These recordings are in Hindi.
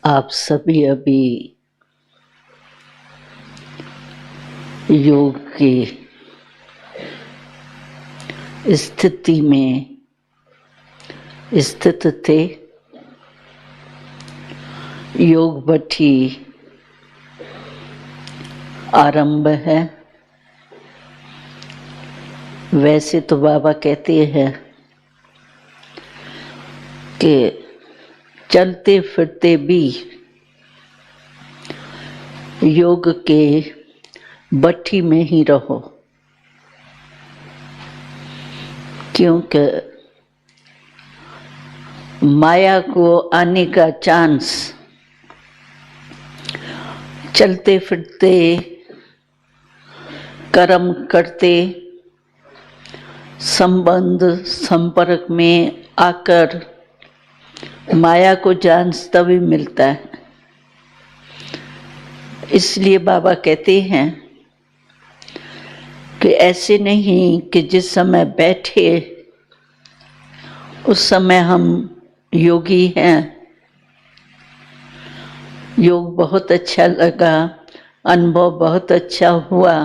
आप सभी अभी योग की स्थिति में स्थित थे। योग भट्ठी आरंभ है। वैसे तो बाबा कहते हैं कि चलते फिरते भी योग के भट्ठी में ही रहो, क्योंकि माया को आने का चांस चलते फिरते कर्म करते संबंध संपर्क में आकर माया को चांस तभी मिलता है। इसलिए बाबा कहते हैं कि ऐसे नहीं कि जिस समय बैठे उस समय हम योगी हैं। योग बहुत अच्छा लगा, अनुभव बहुत अच्छा हुआ,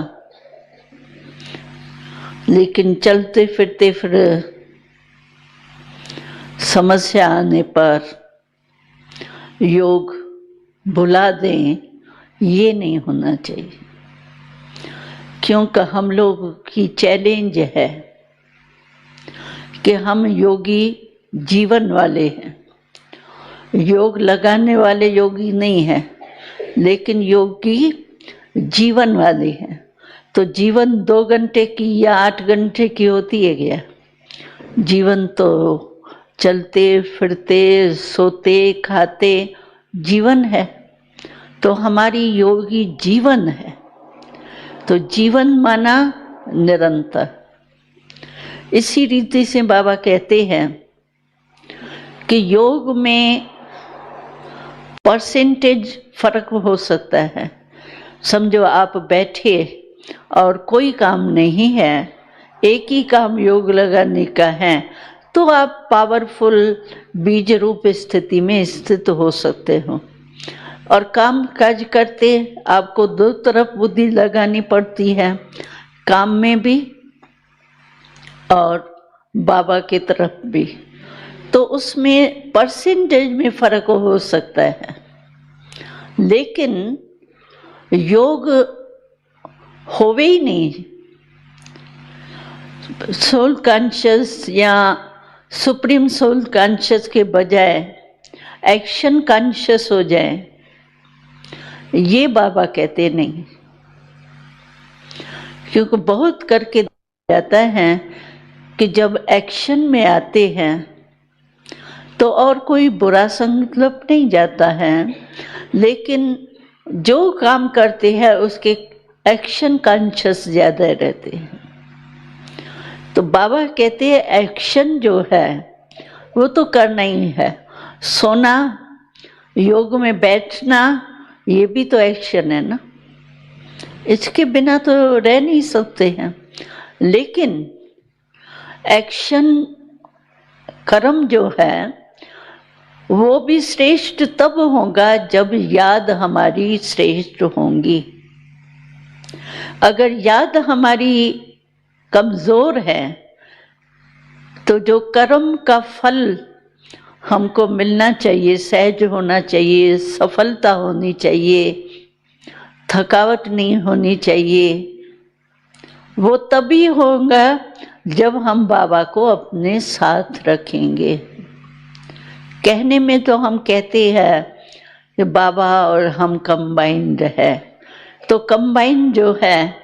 लेकिन चलते फिरते फिर समस्या आने पर योग भुला दें, ये नहीं होना चाहिए। क्योंकि हम लोग की चैलेंज है कि हम योगी जीवन वाले हैं। योग लगाने वाले योगी नहीं हैं, लेकिन योगी जीवन वाले हैं। तो जीवन 2 घंटे की या 8 घंटे की होती है क्या? जीवन तो चलते फिरते सोते खाते जीवन है। तो हमारी योगी जीवन है। तो जीवन माना निरंतर। इसी रीति से बाबा कहते हैं कि योग में परसेंटेज फर्क हो सकता है। समझो आप बैठे और कोई काम नहीं है, एक ही काम योग लगाने का है, तो आप पावरफुल बीज रूप स्थिति में स्थित हो सकते हो। और काम काज करते आपको 2 तरफ बुद्धि लगानी पड़ती है, काम में भी और बाबा की तरफ भी। तो उसमें परसेंटेज में फर्क हो सकता है, लेकिन योग होवे ही नहीं। सोल कॉन्शियस या सुप्रीम सोल कॉन्शियस के बजाय एक्शन कॉन्शियस हो जाए, ये बाबा कहते नहीं। क्योंकि बहुत करके जाता है कि जब एक्शन में आते हैं तो और कोई बुरा संकल्प नहीं जाता है, लेकिन जो काम करते हैं उसके एक्शन कॉन्शियस ज़्यादा रहते हैं। तो बाबा कहते हैं एक्शन जो है वो तो करना ही है। सोना, योग में बैठना, ये भी तो एक्शन है ना। इसके बिना तो रह नहीं सकते हैं। लेकिन एक्शन कर्म जो है वो भी श्रेष्ठ तब होगा जब याद हमारी श्रेष्ठ होंगी। अगर याद हमारी कमजोर है तो जो कर्म का फल हमको मिलना चाहिए, सहज होना चाहिए, सफलता होनी चाहिए, थकावट नहीं होनी चाहिए, वो तभी होगा जब हम बाबा को अपने साथ रखेंगे। कहने में तो हम कहते हैं कि बाबा और हम कंबाइंड है, तो कंबाइंड जो है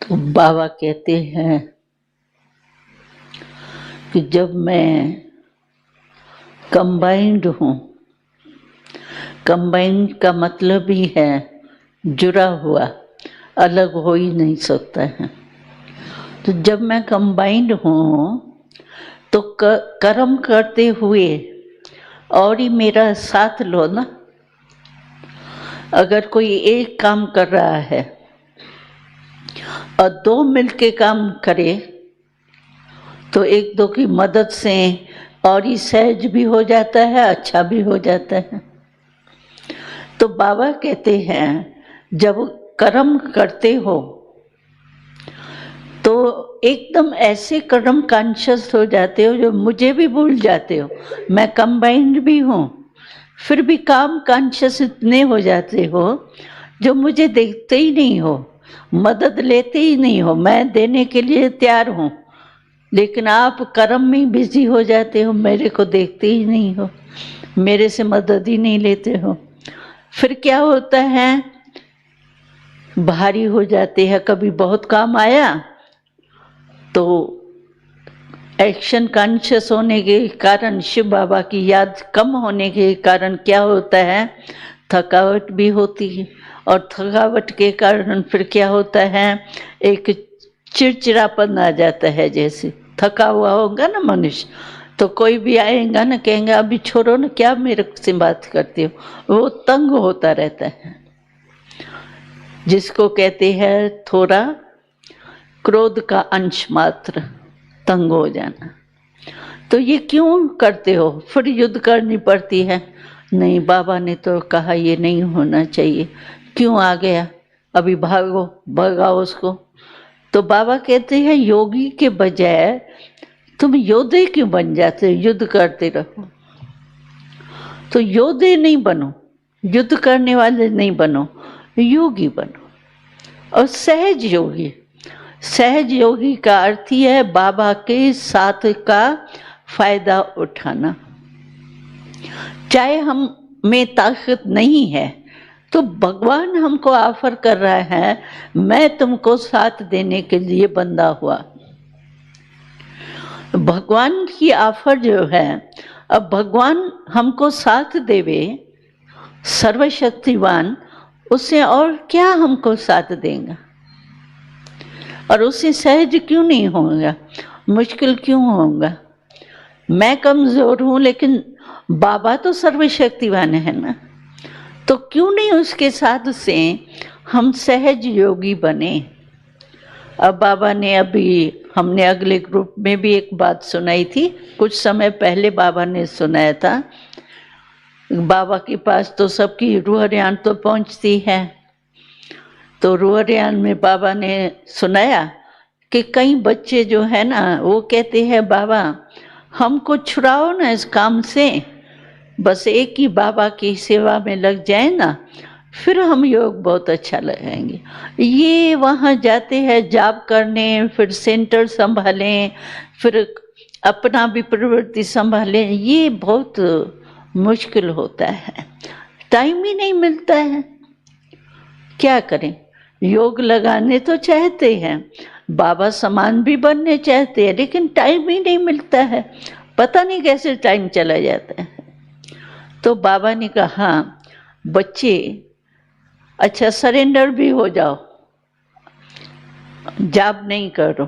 तो बाबा कहते हैं कि जब मैं कंबाइंड हूँ। कंबाइंड का मतलब ही है जुड़ा हुआ, अलग हो ही नहीं सकता है। तो जब मैं कंबाइंड हूँ तो कर्म करते हुए और ही मेरा साथ लो ना। अगर कोई एक काम कर रहा है और दो मिलके काम करे तो एक दो की मदद से और ही सहज भी हो जाता है, अच्छा भी हो जाता है। तो बाबा कहते हैं जब कर्म करते हो तो एकदम ऐसे कर्म कॉन्शियस हो जाते हो जो मुझे भी भूल जाते हो। मैं कंबाइंड भी हूँ, फिर भी काम कॉन्शियस इतने हो जाते हो जो मुझे देखते ही नहीं हो, मदद लेते ही नहीं हो। मैं देने के लिए तैयार हूँ, लेकिन आप कर्म में बिजी हो जाते हो, मेरे को देखते ही नहीं हो, मेरे से मदद ही नहीं लेते हो। फिर क्या होता है, भारी हो जाते हैं। कभी बहुत काम आया तो एक्शन कॉन्शियस होने के कारण, शिव बाबा की याद कम होने के कारण क्या होता है, थकावट भी होती है। और थकावट के कारण फिर क्या होता है, एक चिड़चिड़ापन आ जाता है। जैसे थका हुआ होगा ना मनुष्य, तो कोई भी आएगा ना, कहेंगे अभी छोड़ो ना, क्या मेरे से बात करते हो, वो तंग होता रहता है। जिसको कहते हैं थोड़ा क्रोध का अंश मात्र, तंग हो जाना। तो ये क्यों करते हो, फिर युद्ध करनी पड़ती है। नहीं, बाबा ने तो कहा ये नहीं होना चाहिए, क्यों आ गया, अभी भागो, भगाओ उसको। तो बाबा कहते हैं योगी के बजाय तुम योद्धे क्यों बन जाते हो, युद्ध करते रहो। तो योद्धे नहीं बनो, युद्ध करने वाले नहीं बनो, योगी बनो। और सहज योगी, सहज योगी का अर्थ ही है बाबा के साथ का फायदा उठाना। चाहे हम में ताकत नहीं है तो भगवान हमको ऑफर कर रहा है, मैं तुमको साथ देने के लिए बंधा हुआ। भगवान की ऑफर जो है, अब भगवान हमको साथ देवे, सर्वशक्तिवान, उससे और क्या हमको साथ देगा। और उससे सहज क्यों नहीं होगा, मुश्किल क्यों होगा। मैं कमजोर हूँ लेकिन बाबा तो सर्वशक्तिवान है ना, तो क्यों नहीं उसके साथ से हम सहज योगी बने। अब बाबा ने हमने अगले ग्रुप में भी एक बात सुनाई थी, कुछ समय पहले बाबा ने सुनाया था। बाबा के पास तो सबकी रूह-यान तो पहुंचती है, तो रूह-यान में बाबा ने सुनाया कि कई बच्चे जो है ना, वो कहते हैं बाबा हमको छुड़ाओ ना इस काम से, बस एक ही बाबा की सेवा में लग जाए ना, फिर हम योग बहुत अच्छा लगाएंगे। ये वहाँ जाते हैं जॉब करने, फिर सेंटर संभालें, फिर अपना भी प्रवृत्ति संभालें, ये बहुत मुश्किल होता है, टाइम ही नहीं मिलता है। क्या करें, योग लगाने तो चाहते हैं, बाबा समान भी बनने चाहते हैं, लेकिन टाइम ही नहीं मिलता है, पता नहीं कैसे टाइम चला जाता है। तो बाबा ने कहा बच्चे अच्छा सरेंडर भी हो जाओ, जॉब नहीं करो।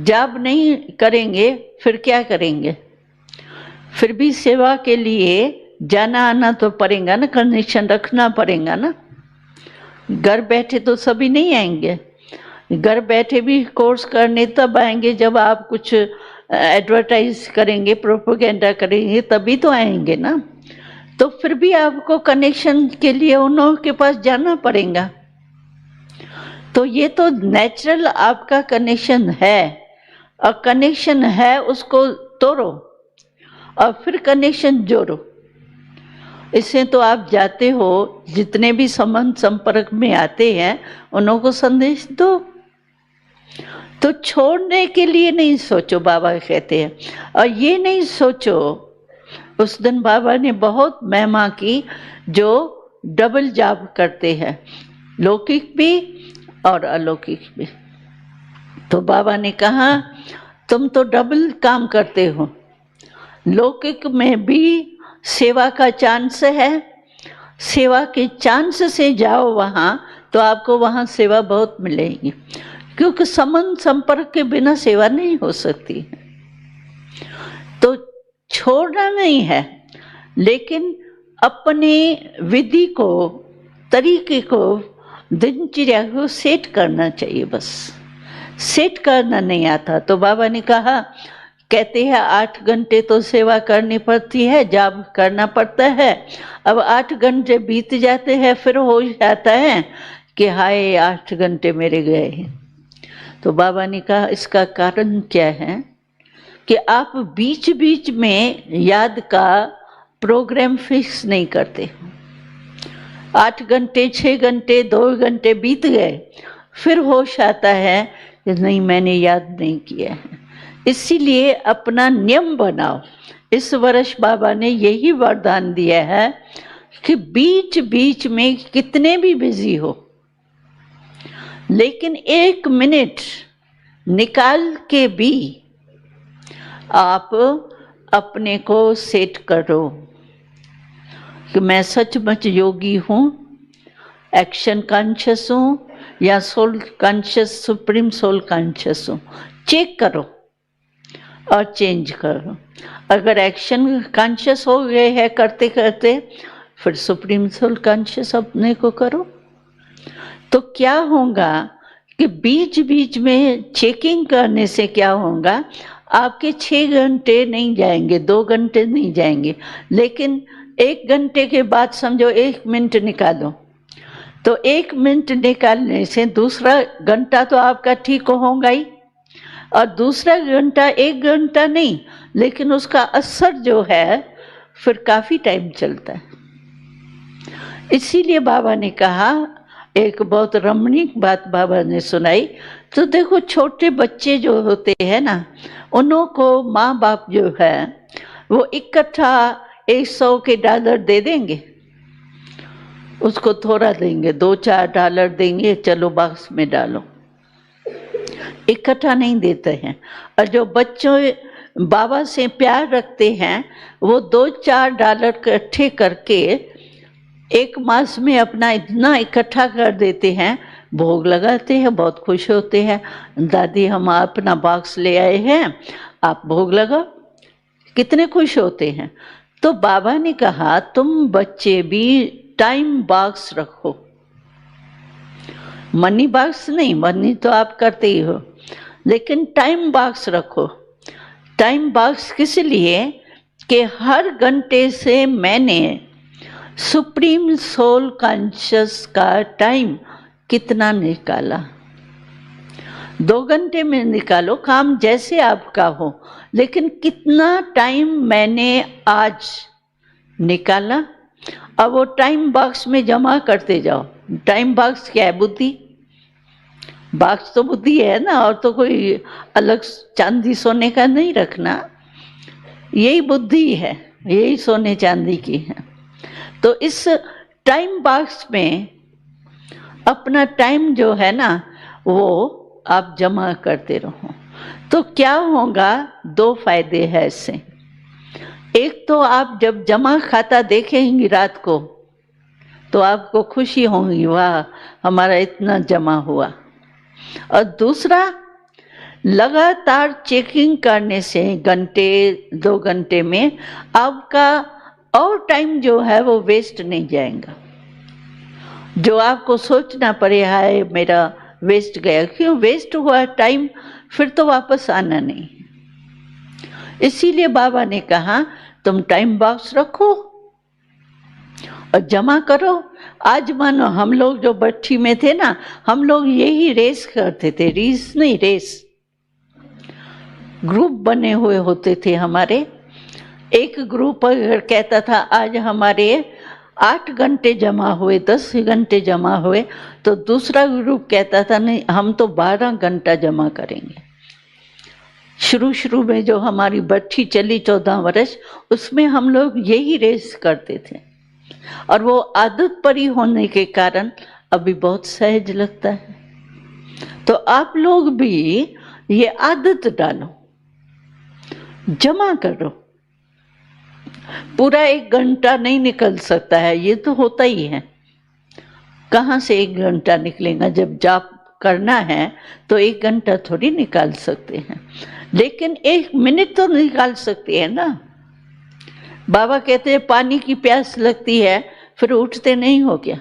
जॉब नहीं करेंगे फिर क्या करेंगे, फिर भी सेवा के लिए जाना आना तो पड़ेगा ना, कनेक्शन रखना पड़ेगा ना। घर बैठे तो सभी नहीं आएंगे, घर बैठे भी कोर्स करने तब आएंगे जब आप कुछ एडवर्टाइज करेंगे, प्रोपेगेंडा करेंगे, तभी तो आएंगे ना। तो फिर भी आपको कनेक्शन के लिए उन के पास जाना पड़ेगा। तो ये तो नेचुरल आपका कनेक्शन है, और कनेक्शन है उसको तोड़ो और फिर कनेक्शन जोड़ो। इससे तो आप जाते हो, जितने भी संबंध संपर्क में आते हैं उन्हों को संदेश दो। तो छोड़ने के लिए नहीं सोचो, बाबा कहते हैं। और ये नहीं सोचो, उस दिन बाबा ने बहुत महिमा की जो डबल जॉब करते हैं, लौकिक भी और अलौकिक भी। तो बाबा ने कहा तुम तो डबल काम करते हो, लौकिक में भी सेवा का चांस है, सेवा के चांस से जाओ वहाँ तो आपको वहाँ सेवा बहुत मिलेगी, क्योंकि संबंध संपर्क के बिना सेवा नहीं हो सकती। तो छोड़ना नहीं है, लेकिन अपने विधि को, तरीके को, दिनचर्या को सेट करना चाहिए। बस सेट करना नहीं आता तो बाबा ने कहा, कहते हैं 8 घंटे तो सेवा करनी पड़ती है, जाप करना पड़ता है। अब 8 घंटे बीत जाते हैं, फिर हो जाता है कि हाय 8 घंटे मेरे गए हैं। तो बाबा ने कहा इसका कारण क्या है कि आप बीच बीच में याद का प्रोग्राम फिक्स नहीं करते। 8 घंटे, 6 घंटे, 2 घंटे बीत गए, फिर होश आता है कि नहीं मैंने याद नहीं किया है। इसीलिए अपना नियम बनाओ। इस वर्ष बाबा ने यही वरदान दिया है कि बीच बीच में कितने भी बिजी हो, लेकिन 1 मिनट निकाल के भी आप अपने को सेट करो कि मैं सचमुच योगी हूँ, एक्शन कॉन्शियस हूँ या soul conscious, supreme soul conscious हूँ। चेक करो और चेंज करो। अगर एक्शन कॉन्शियस हो गए है करते करते, फिर सुप्रीम सोल कॉन्शियस अपने को करो। तो क्या होगा कि बीच बीच में चेकिंग करने से क्या होगा, आपके 6 घंटे नहीं जाएंगे, 2 घंटे नहीं जाएंगे, लेकिन 1 घंटे के बाद समझो 1 मिनट निकालो, तो 1 मिनट निकालने से दूसरा घंटा तो आपका ठीक होगा ही, और दूसरा घंटा 1 घंटा नहीं, लेकिन उसका असर जो है फिर काफ़ी टाइम चलता है। इसीलिए बाबा ने कहा, एक बहुत रमणीक बात बाबा ने सुनाई। तो देखो छोटे बच्चे जो होते हैं ना, उन्हों को माँ बाप जो है वो इकट्ठा $100 दे देंगे, उसको थोड़ा देंगे, $2-4 देंगे, चलो बॉक्स में डालो, इकट्ठा नहीं देते हैं। और जो बच्चों बाबा से प्यार रखते हैं वो $2-4 इकट्ठे करके 1 मास में अपना इतना इकट्ठा कर देते हैं, भोग लगाते हैं, बहुत खुश होते हैं। दादी हम अपना बॉक्स ले आए हैं, आप भोग लगाओ, कितने खुश होते हैं। तो बाबा ने कहा तुम बच्चे भी टाइम बॉक्स रखो, मनी बॉक्स नहीं, मनी तो आप करते ही हो, लेकिन टाइम बॉक्स रखो। टाइम बॉक्स किस लिए कि हर घंटे से मैंने सुप्रीम सोल कॉन्शियस का टाइम कितना निकाला। 2 घंटे में निकालो, काम जैसे आपका हो, लेकिन कितना टाइम मैंने आज निकाला, अब वो टाइम बॉक्स में जमा करते जाओ। टाइम बॉक्स क्या है? बुद्धि। बॉक्स तो बुद्धि है ना, और तो कोई अलग चांदी सोने का नहीं रखना, यही बुद्धि है, यही सोने चांदी की है। तो इस टाइम बॉक्स में अपना टाइम जो है ना वो आप जमा करते रहो। तो क्या होगा, 2 फायदे हैं इससे। एक तो आप जब जमा खाता देखेंगी रात को तो आपको खुशी होगी, वाह हमारा इतना जमा हुआ। और दूसरा, लगातार चेकिंग करने से घंटे 2 घंटे में आपका और टाइम जो है वो वेस्ट नहीं जाएगा, जो आपको सोचना पड़े हाय मेरा वेस्ट गया। क्यों वेस्ट हुआ टाइम? फिर तो वापस आना नहीं। इसीलिए बाबा ने कहा तुम टाइम बॉक्स रखो और जमा करो। आज मानो हम लोग जो बट्टी में थे ना, हम लोग यही रेस करते थे, रीस नहीं रेस, ग्रुप बने हुए होते थे हमारे। एक ग्रुप अगर कहता था आज हमारे 8 घंटे जमा हुए, 10 घंटे जमा हुए, तो दूसरा ग्रुप कहता था नहीं हम तो 12 घंटा जमा करेंगे। शुरू में जो हमारी बट्टी चली 14 वर्ष, उसमें हम लोग यही रेस करते थे, और वो आदत पड़ी होने के कारण अभी बहुत सहज लगता है। तो आप लोग भी ये आदत डालो, जमा करो, पूरा 1 घंटा नहीं निकल सकता है, ये तो होता ही है। कहाँ से 1 घंटा निकलेगा? जब जाप करना है तो 1 घंटा थोड़ी निकाल सकते हैं, लेकिन 1 मिनट तो निकाल सकते हैं ना। बाबा कहते हैं पानी की प्यास लगती है, फिर उठते नहीं हो क्या?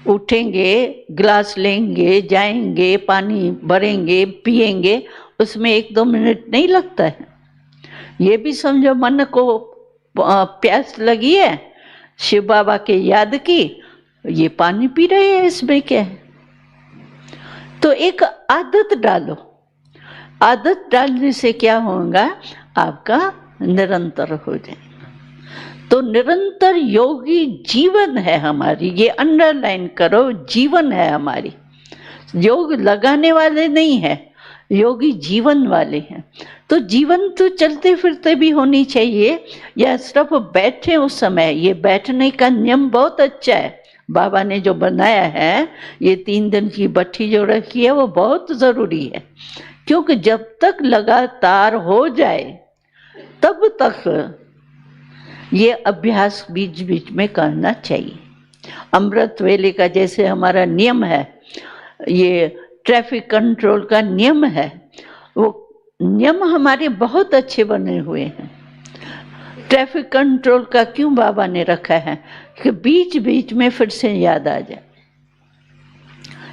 उठेंगे, गिलास लेंगे, जाएंगे, पानी भरेंगे, पिएंगे, उसमें 1-2 मिनट नहीं लगता है। ये भी समझो मन को प्यास लगी है, शिव बाबा के याद की, ये पानी पी रहे हैं, इसमें क्या है? तो एक आदत डालो। आदत डालने से क्या होगा? आपका निरंतर हो जाएगा। तो निरंतर योगी जीवन है हमारी, ये अंडरलाइन करो, जीवन है हमारी। योग लगाने वाले नहीं है, योगी जीवन वाले हैं। तो जीवन तो चलते फिरते भी होनी चाहिए, या सिर्फ बैठे उस समय। ये बैठने का नियम बहुत अच्छा है, बाबा ने जो बनाया है, ये 3 दिन की भट्ठी जो रखी है वो बहुत ज़रूरी है, क्योंकि जब तक लगातार हो जाए तब तक ये अभ्यास बीच बीच में करना चाहिए। अमृत वेले का जैसे हमारा नियम है, ये ट्रैफिक कंट्रोल का नियम है, वो नियम हमारे बहुत अच्छे बने हुए हैं। ट्रैफिक कंट्रोल का क्यों बाबा ने रखा है? कि बीच बीच में फिर से याद आ जाए।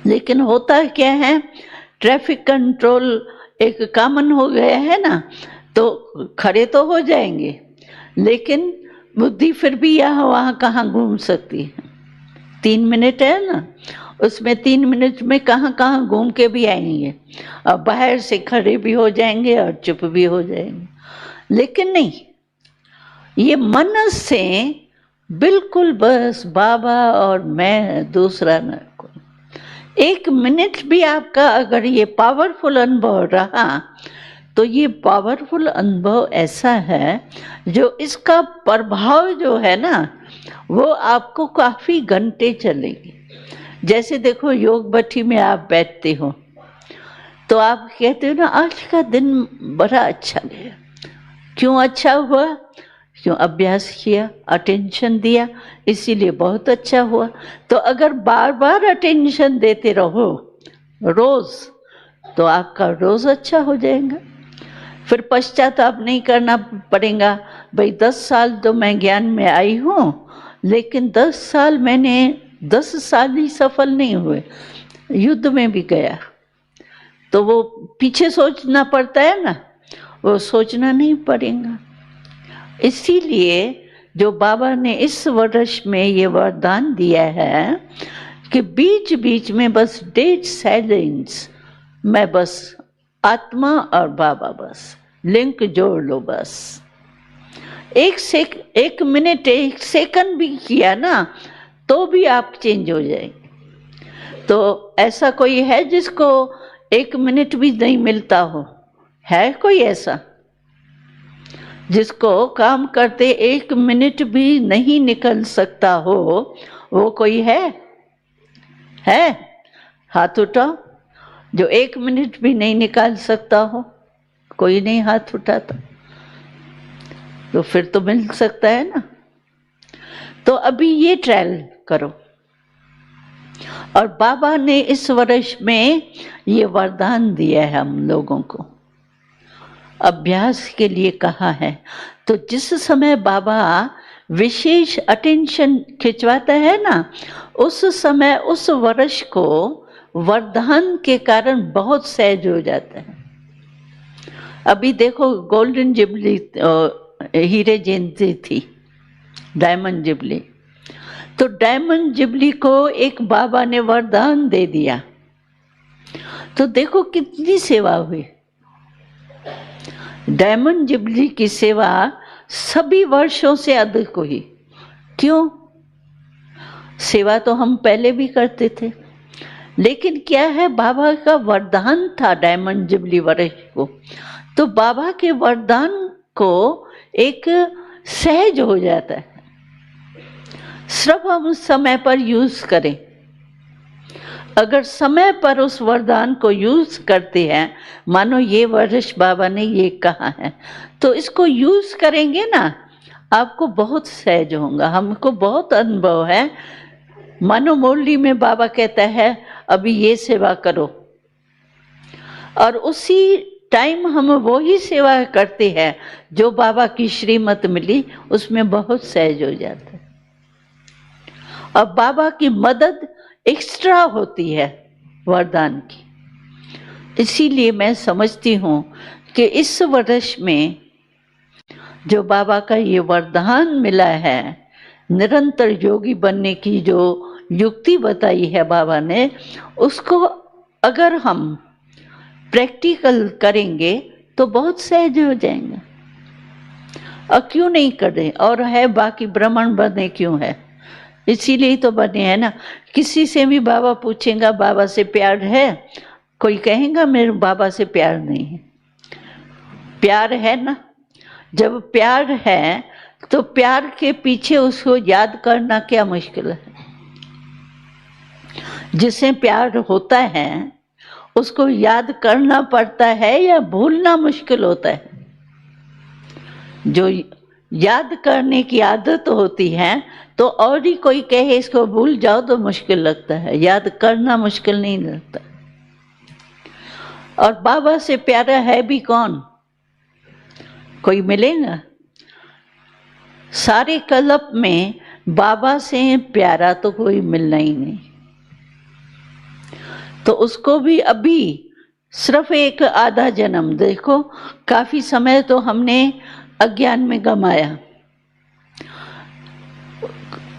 लेकिन होता क्या है, ट्रैफिक कंट्रोल एक कॉमन हो गया है ना, तो खड़े तो हो जाएंगे, लेकिन बुद्धि फिर भी यहाँ वहाँ कहाँ घूम सकती है। 3 मिनट है ना, उसमें 3 मिनट में कहाँ कहाँ घूम के भी आएंगे, और बाहर से खड़े भी हो जाएंगे और चुप भी हो जाएंगे। लेकिन नहीं, ये मन से बिल्कुल बस बाबा और मैं, दूसरा न कोई। 1 मिनट भी आपका अगर ये पावरफुल अनुभव रहा, तो ये पावरफुल अनुभव ऐसा है जो इसका प्रभाव जो है ना, वो आपको काफ़ी घंटे चलेगी। जैसे देखो, योग भट्ठी में आप बैठते हो तो आप कहते हो ना, आज का दिन बड़ा अच्छा गया। क्यों अच्छा हुआ? क्यों? अभ्यास किया, अटेंशन दिया, इसीलिए बहुत अच्छा हुआ। तो अगर बार बार अटेंशन देते रहो रोज, तो आपका रोज अच्छा हो जाएगा। फिर पश्चाताप नहीं करना पड़ेगा। भाई 10 साल तो मैं ज्ञान में आई हूँ, लेकिन 10 साल मैंने 10 साल ही सफल नहीं हुए, युद्ध में भी गया। तो वो पीछे सोचना पड़ता है ना, वो सोचना नहीं पड़ेगा। इसीलिए जो बाबा ने इस वर्ष में ये वरदान दिया है कि बीच बीच में बस डेड साइलेंस, मैं बस आत्मा और बाबा, बस लिंक जोड़ लो। बस 1 मिनट 1 सेकंड भी किया ना, तो भी आप चेंज हो जाएंगे। तो ऐसा कोई है जिसको 1 मिनट भी नहीं मिलता हो? है कोई ऐसा जिसको काम करते 1 मिनट भी नहीं निकल सकता हो? वो कोई है? हाथ उठाओ जो 1 मिनट भी नहीं निकाल सकता हो। कोई नहीं हाथ उठाता, तो फिर तो मिल सकता है ना। तो अभी ये ट्रायल करो। और बाबा ने इस वर्ष में ये वरदान दिया है हम लोगों को, अभ्यास के लिए कहा है। तो जिस समय बाबा विशेष अटेंशन खिंचवाता है ना, उस समय उस वर्ष को वरदान के कारण बहुत सहज हो जाता है। अभी देखो, गोल्डन जुबली, हीरे जयंती थी, डायमंड जुबली। तो डायमंड जुबली को एक बाबा ने वरदान दे दिया, तो देखो कितनी सेवा हुई। डायमंड जुबली की सेवा सभी वर्षों से अधिक हुई। क्यों? सेवा तो हम पहले भी करते थे, लेकिन क्या है, बाबा का वरदान था डायमंड जुबली वर्ष को, तो बाबा के वरदान को एक सहज हो जाता है। सिर्फ हम समय पर यूज करें। अगर समय पर उस वरदान को यूज करते हैं, मानो ये वर्ष बाबा ने ये कहा है, तो इसको यूज करेंगे ना, आपको बहुत सहज होगा। हमको बहुत अनुभव है। मानो मुरली में बाबा कहता है अभी ये सेवा करो, और उसी टाइम हम वो ही सेवा करते हैं जो बाबा की श्रीमत मिली, उसमें बहुत सहज हो जाता है। और बाबा की मदद एक्स्ट्रा होती है वरदान की। इसीलिए मैं समझती हूँ कि इस वर्ष में जो बाबा का ये वरदान मिला है, निरंतर योगी बनने की जो युक्ति बताई है बाबा ने, उसको अगर हम प्रैक्टिकल करेंगे तो बहुत सहज हो जाएंगे। और क्यों नहीं करें, और है बाकी ब्राह्मण बने क्यों है, इसीलिए तो बने हैं ना। किसी से भी बाबा पूछेगा बाबा से प्यार है, कोई कहेगा मेरे बाबा से प्यार नहीं है। प्यार है ना। जब प्यार है तो प्यार के पीछे उसको याद करना क्या मुश्किल है। जिसे प्यार होता है उसको याद करना पड़ता है या भूलना मुश्किल होता है। जो याद करने की आदत होती है तो और ही कोई कहे इसको भूल जाओ तो मुश्किल लगता है, याद करना मुश्किल नहीं लगता। और बाबा से प्यारा है भी कौन, कोई मिलेगा? सारे कल्प में बाबा से प्यारा तो कोई मिलना ही नहीं। तो उसको भी अभी सिर्फ एक आधा जन्म, देखो काफी समय तो हमने अज्ञान में गमाया,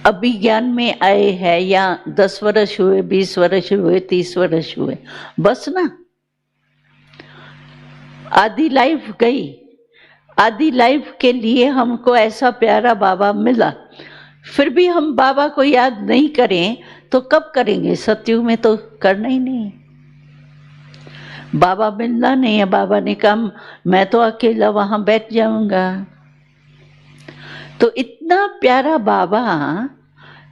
अभी ज्ञान में आए हैं, या 10 वर्ष हुए, 20 वर्ष हुए, 30 वर्ष हुए, बस ना। आधी लाइफ गई। आधी लाइफ के लिए हमको ऐसा प्यारा बाबा मिला, फिर भी हम बाबा को याद नहीं करें तो कब करेंगे? सत्युग में तो करना ही नहीं है। बाबा मिलना नहीं है। बाबा ने कहा मैं तो अकेला वहां बैठ जाऊंगा। तो इतना प्यारा बाबा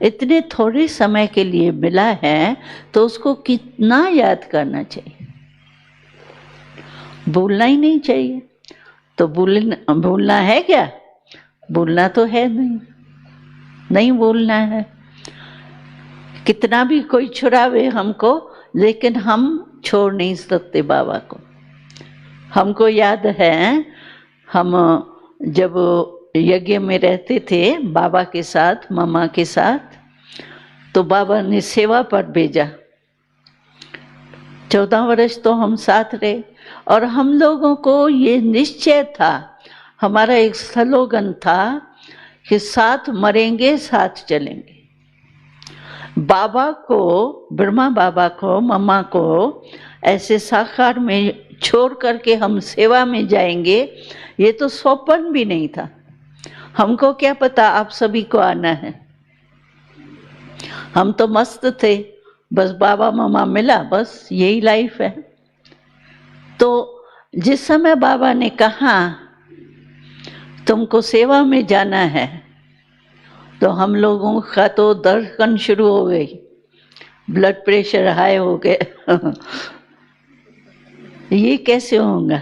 इतने थोड़े समय के लिए मिला है तो उसको कितना याद करना चाहिए, भूलना ही नहीं चाहिए। तो भूलना है क्या? भूलना तो है नहीं, नहीं भूलना है। कितना भी कोई छुड़ावे हमको, लेकिन हम छोड़ नहीं सकते बाबा को। हमको याद है हम जब यज्ञ में रहते थे बाबा के साथ, मम्मा के साथ, तो बाबा ने सेवा पर भेजा। 14 वर्ष तो हम साथ रहे और हम लोगों को ये निश्चय था, हमारा एक स्लोगन था कि साथ मरेंगे साथ चलेंगे। बाबा को, ब्रह्मा बाबा को, मम्मा को ऐसे साकार में छोड़ करके हम सेवा में जाएंगे, ये तो स्वप्न भी नहीं था। हमको क्या पता आप सभी को आना है। हम तो मस्त थे, बस बाबा मम्मा मिला, बस यही लाइफ है। तो जिस समय बाबा ने कहा तुमको सेवा में जाना है, तो हम लोगों का तो धड़कन शुरू हो गई, ब्लड प्रेशर हाई हो गए। ये कैसे होगा?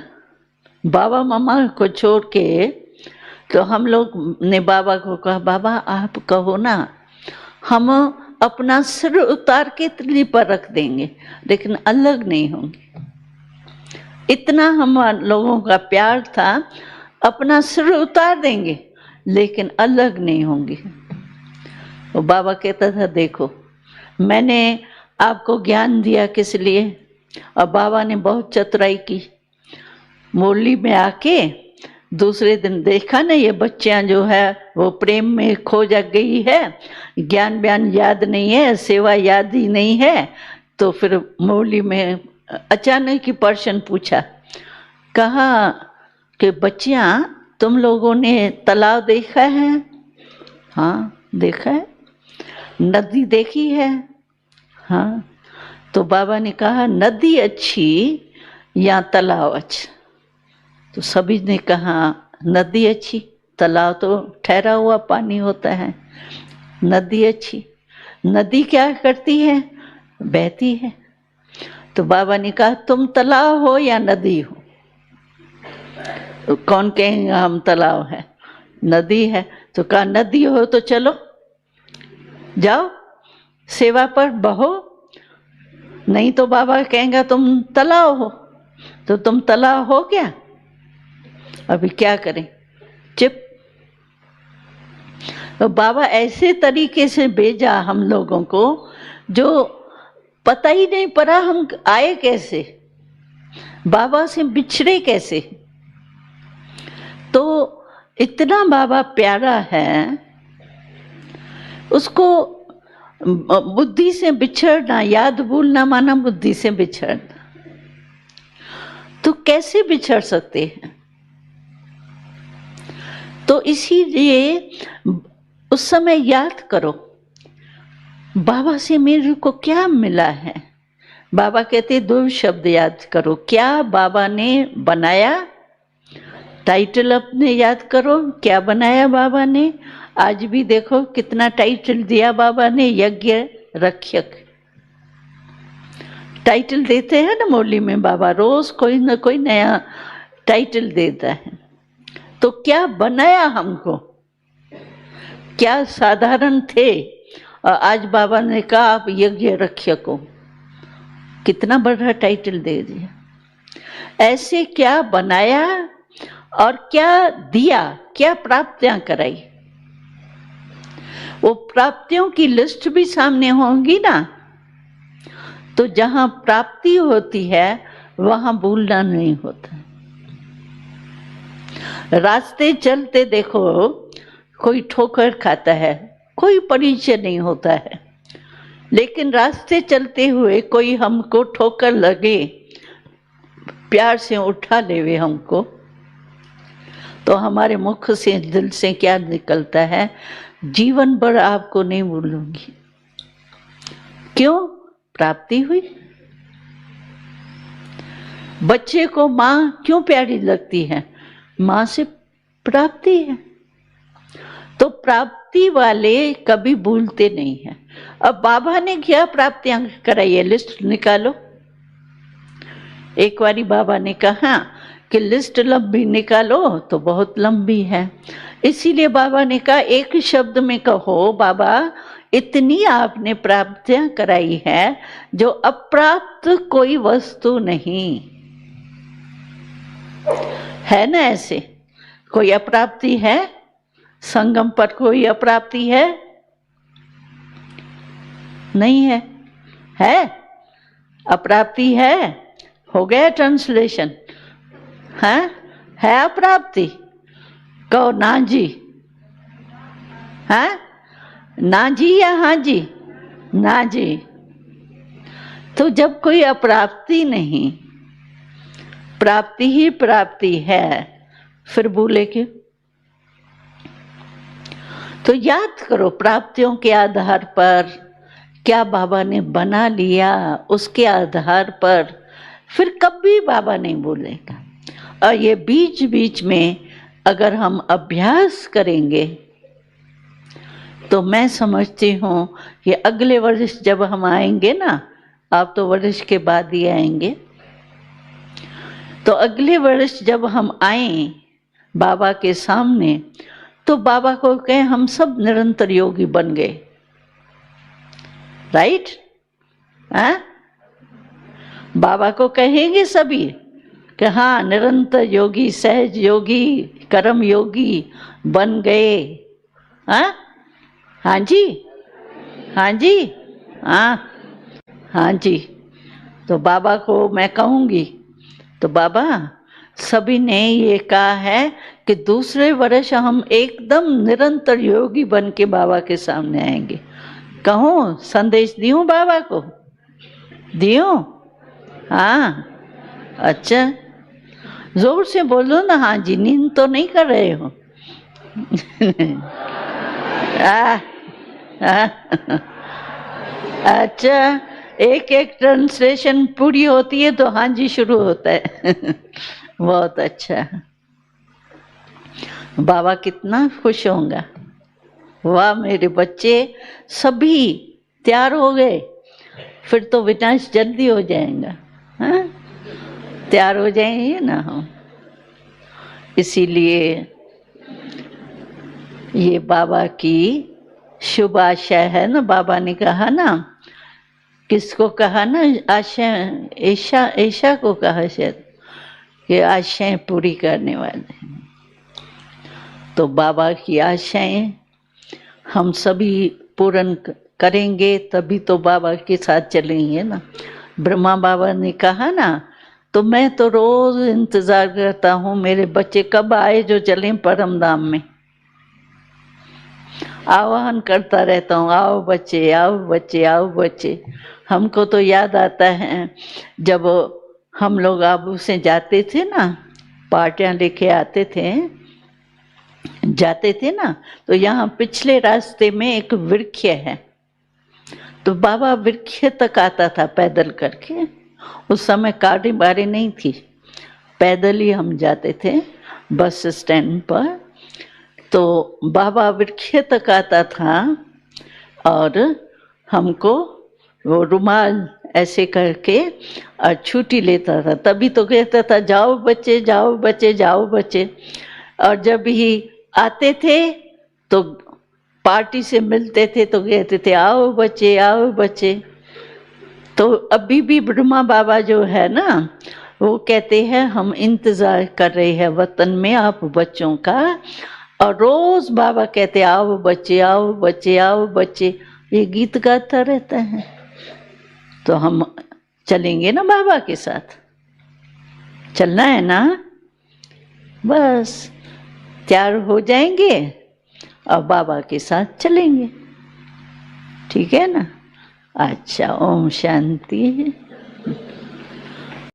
बाबा मम्मा को छोड़ के तो हम लोग ने बाबा को कहा बाबा आप कहो ना, हम अपना सिर उतार के तिल्ली पर रख देंगे, लेकिन अलग नहीं होंगे। इतना हम लोगों का प्यार था, अपना सिर उतार देंगे लेकिन अलग नहीं होंगे। वो बाबा कहता था देखो मैंने आपको ज्ञान दिया किस लिए? और बाबा ने बहुत चतुराई की। मुरली में आके दूसरे दिन देखा ना ये बच्चियां जो है वो प्रेम में खो जा गई है, ज्ञान बयान याद नहीं है, सेवा याद ही नहीं है। तो फिर मुरली में अचानक ही पर्सन पूछा, कहा कि बच्चियां तुम लोगों ने तालाब देखा है? हाँ देखा है। नदी देखी है? हाँ। तो बाबा ने कहा नदी अच्छी या तालाब अच्छा? तो सभी ने कहा नदी अच्छी, तालाब तो ठहरा हुआ पानी होता है, नदी अच्छी। नदी क्या करती है? बहती है। तो बाबा ने कहा तुम तालाब हो या नदी हो? कौन कहेगा हम तालाब है, नदी है। तो कहा नदी हो तो चलो जाओ सेवा पर बहो, नहीं तो बाबा कहेंगे तुम तालाब हो। तो तुम तालाब हो क्या? अभी क्या करें, चिप। तो बाबा ऐसे तरीके से भेजा हम लोगों को जो पता ही नहीं पड़ा हम आए कैसे, बाबा से बिछड़े कैसे। तो इतना बाबा प्यारा है, उसको बुद्धि से बिछड़ना, याद भूलना माना बुद्धि से बिछड़ना। तो कैसे बिछड़ सकते हैं? तो इसीलिए उस समय याद करो बाबा से मेरे को क्या मिला है। बाबा कहते 2 शब्द याद करो, क्या बाबा ने बनाया, टाइटल अपने याद करो, क्या बनाया बाबा ने। आज भी देखो कितना टाइटल दिया बाबा ने, यज्ञ रक्षक टाइटल देते हैं ना मुरली में, बाबा रोज कोई ना कोई नया टाइटल देता है। तो क्या बनाया हमको, क्या साधारण थे, और आज बाबा ने कहा आप यज्ञ रक्षक हो, कितना बड़ा टाइटल दे दिया। ऐसे क्या बनाया और क्या दिया, क्या प्राप्तियां कराई, वो प्राप्तियों की लिस्ट भी सामने होंगी ना। तो जहां प्राप्ति होती है वहां भूलना नहीं होता। रास्ते चलते देखो कोई ठोकर खाता है, कोई परिचय नहीं होता है, लेकिन रास्ते चलते हुए कोई हमको ठोकर लगे, प्यार से उठा लेवे हमको, तो हमारे मुख से दिल से क्या निकलता है, जीवन भर आपको नहीं भूलूंगी। क्यों? प्राप्ति हुई। बच्चे को माँ क्यों प्यारी लगती है? माँ से प्राप्ति है। तो प्राप्ति वाले कभी भूलते नहीं हैं। अब बाबा ने क्या प्राप्तियां कराई है, लिस्ट निकालो। एक बारी बाबा ने कहा कि लिस्ट लंबी निकालो, तो बहुत लंबी है। इसीलिए बाबा ने कहा एक शब्द में कहो, बाबा इतनी आपने प्राप्तियां कराई है जो अप्राप्त कोई वस्तु नहीं है ना। ऐसे कोई अप्राप्ति है? संगम पर कोई अप्राप्ति है? नहीं है। है? अप्राप्ति है? हो गया ट्रांसलेशन। है अप्राप्ति? कहो ना जी। है ना जी या हाँ जी? ना जी। तो जब कोई अप्राप्ति नहीं, प्राप्ति ही प्राप्ति है, फिर भूले क्यों? तो याद करो प्राप्तियों के आधार पर क्या बाबा ने बना लिया, उसके आधार पर फिर कभी बाबा नहीं भूलेगा। और ये बीच बीच में अगर हम अभ्यास करेंगे तो मैं समझती हूँ कि अगले वर्ष जब हम आएंगे ना, आप तो वर्ष के बाद ही आएंगे, तो अगले वर्ष जब हम आए बाबा के सामने, तो बाबा को कहें हम सब निरंतर योगी बन गए। राइट? बाबा को कहेंगे सभी कि हाँ निरंतर योगी, सहज योगी, कर्म योगी बन गए। हाँ जी, हाँ जी, हाँ जी। तो बाबा को मैं कहूँगी, तो बाबा सभी ने ये कहा है कि दूसरे वर्ष हम एकदम निरंतर योगी बन के बाबा के सामने आएंगे। कहूँ संदेश दियूँ बाबा को? दियूँ? हाँ, अच्छा जोर से बोलो ना। हाँ जी, नींद तो नहीं कर रहे हो? अच्छा, एक एक ट्रांसलेशन पूरी होती है तो हाँ जी शुरू होता है। बहुत अच्छा। बाबा कितना खुश होंगे। वाह मेरे बच्चे सभी तैयार हो गए, फिर तो विनाश जल्दी हो जाएगा। हाँ, तैयार हो जाएंगे ना हम। इसीलिए ये बाबा की शुभ आशा है ना। बाबा ने कहा ना, किसको कहा ना, आशा, ईशा, ईशा को कहा शायद, कि आशाएं पूरी करने वाले हैं। तो बाबा की आशाएं हम सभी पूर्ण करेंगे, तभी तो बाबा के साथ चलेंगे ना। ब्रह्मा बाबा ने कहा ना, तो मैं तो रोज इंतजार करता हूँ मेरे बच्चे कब आए जो चलें परम धाम में। आह्वान करता रहता हूँ, आओ बच्चे, आओ बच्चे, आओ बच्चे। हमको तो याद आता है जब हम लोग आबू से जाते थे ना, पार्टियां लेके आते थे, जाते थे ना, तो यहाँ पिछले रास्ते में एक वृक्ष है, तो बाबा वृक्ष तक आता था पैदल करके। उस समय गाड़ी बाड़ी नहीं थी, पैदल ही हम जाते थे बस स्टैंड पर। तो बाबा वृक्ष तक आता था और हमको वो रुमाल ऐसे करके और छुट्टी लेता था, तभी तो कहता था जाओ बच्चे, जाओ बच्चे, जाओ बच्चे। और जब ही आते थे तो पार्टी से मिलते थे तो कहते थे आओ बच्चे, आओ बच्चे। तो अभी भी ब्रह्मा बाबा जो है ना, वो कहते हैं हम इंतजार कर रहे हैं वतन में आप बच्चों का। और रोज बाबा कहते आओ बच्चे, आओ बच्चे, आओ बच्चे, ये गीत गाता रहता है। तो हम चलेंगे ना बाबा के साथ, चलना है ना, बस तैयार हो जाएंगे और बाबा के साथ चलेंगे, ठीक है ना। अच्छा, ओम शांति।